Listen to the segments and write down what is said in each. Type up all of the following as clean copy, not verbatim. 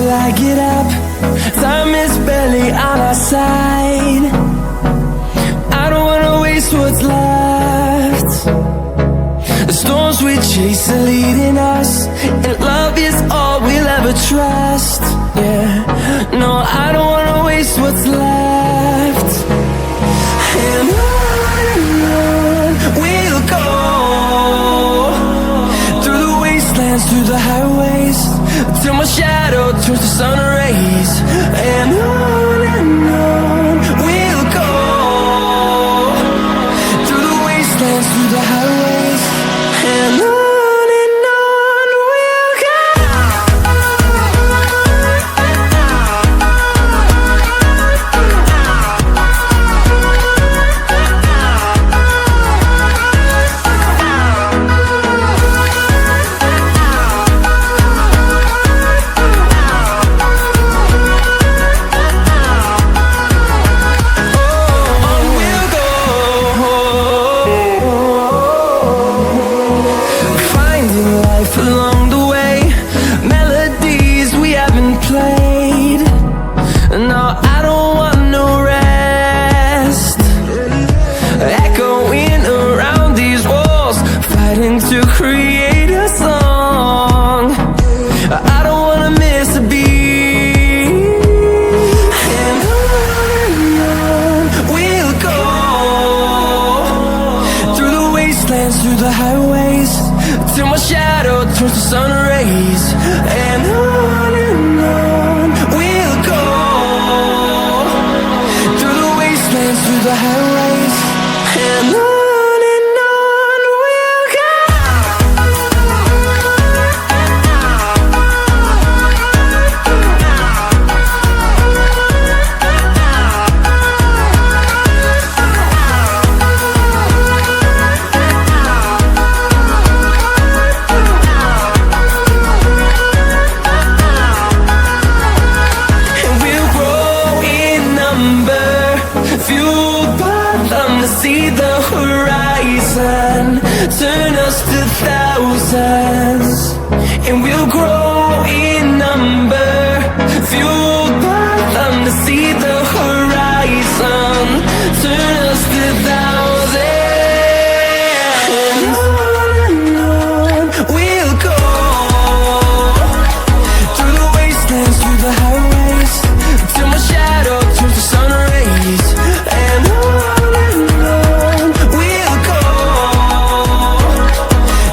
till I get up. Time is barely on our side. I don't wanna waste what's left. The storms we chase are leading us, and love is all we'll ever trust. Yeah, no, I don't wanna waste what's left. And on we'll go, through the wastelands, through the highways, till my shadow turns to sun rays. And on we'll go, through the wastelands, through the highways, and on we'll go. Along the way, melodies we haven't played. No, I don't want no rest. Echoing around these walls, fighting to create a song. I don't wanna miss a beat. And on we'll go, through the wastelands, through the highways, till my shadow turns to sun rays. And on we'll go, through the wastelands, through the highways, and on we'll go. Fueled by them to see the horizon, turn us to thousands, and we'll grow in number. Fueled by them to see the horizon, turn us to thousands. And on we'll go, through the wastelands, through the highways, till my shadow turns to sun rays. And on we'll go,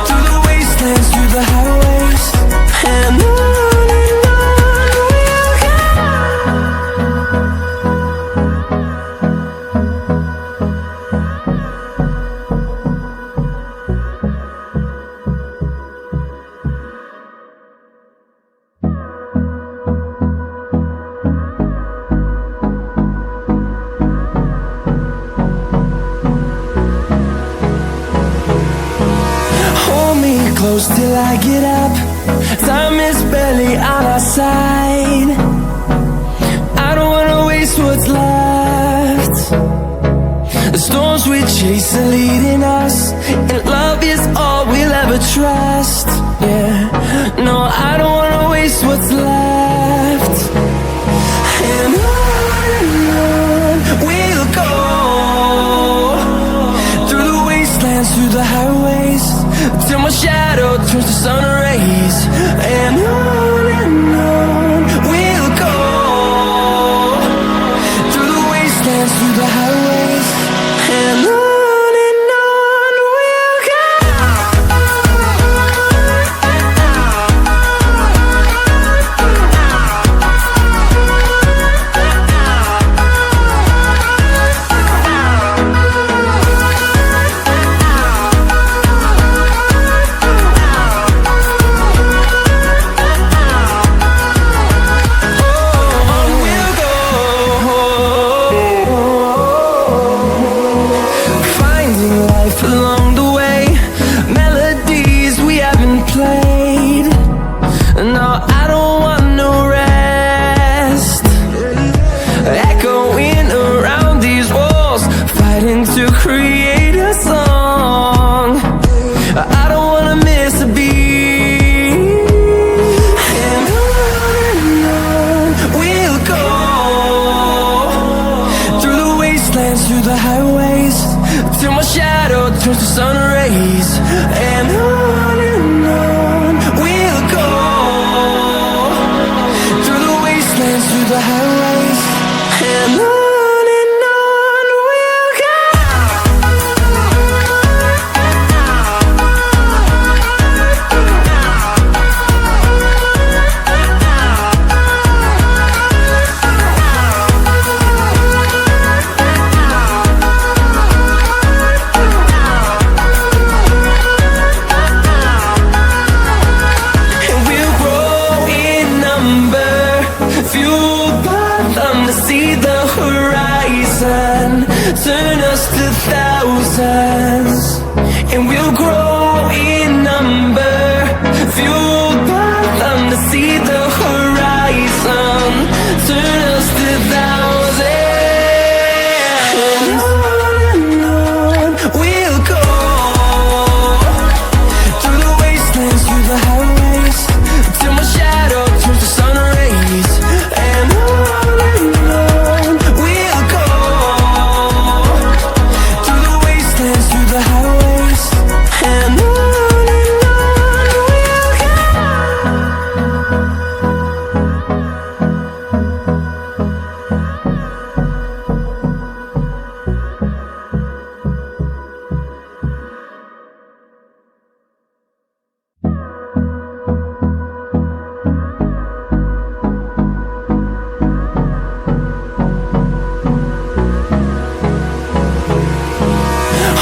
through the wastelands, through the highways, and on we'll go. Hold me close till I get up. Time is barely on our side. I don't wanna waste what's left. The storms we chase are leading us, and love is all we'll ever trust. Yeah, no, I don't wanna waste what's left. And on we'll go, through the wastelands, through the highways, till my shadow turns to sun rays. And on we'll go, through the wastelands, through the highways, and on we'll go. turns to sun rays, and on we'll go, through the wastelands, through the highways, and on we'll go. Turn us to thousands, and we'll grow in number, fueled by them to see the horizon. Turn us to thousands, and on we'll go, through the wastelands, through the highways, till my shadow turns to sun rays, and on we'll go, through the highways, and on we'll go.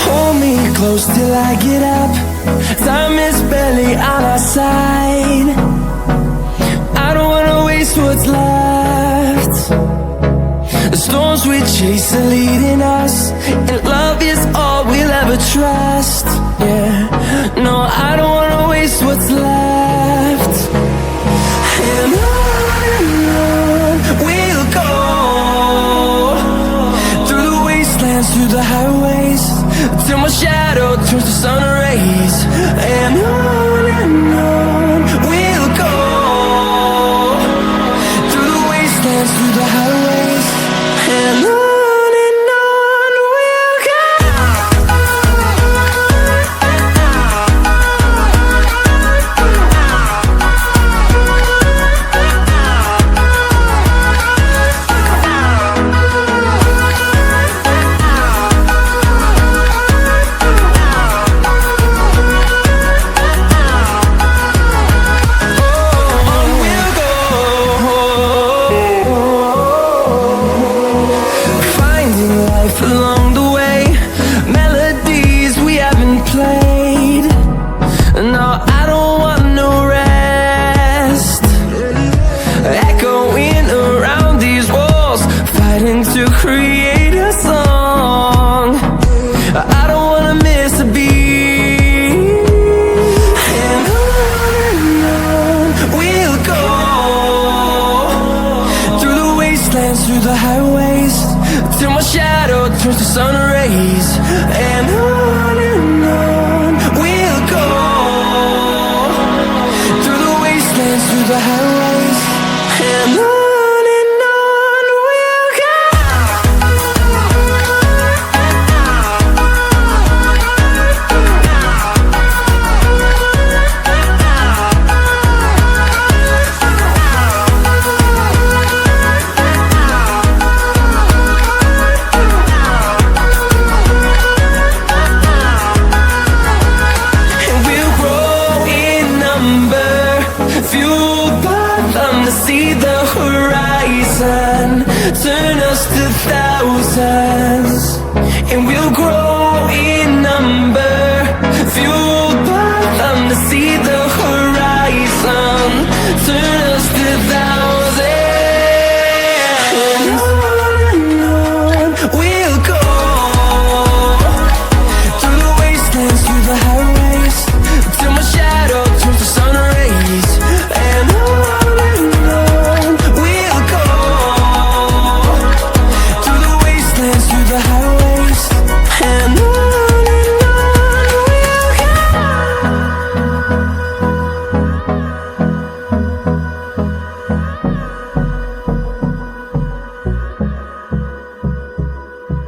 Hold me close till I get up. Time is barely on our side. I don't wanna waste what's left. The storms we chase are leading us, and love is all we'll ever trust. Yeah, no, I don't wanna waste what's left. And on we'll go, through the wastelands, through the highways, till my shadow turns to sun rays, and on we'll go, through the wastelands, through the highways, and on we'll go. Along the way, melodies we haven't played. No, I don't want no rest. Echoing around these walls, fighting to create a song. I don't wanna miss a beat. And on we'll go, through the wastelands, through the highways, till my shadow turns to sun rays, and on we'll go, through the wastelands, through the highways, and on we'll go. Fueled by them to see the horizon, turn us to thousands, and we'll grow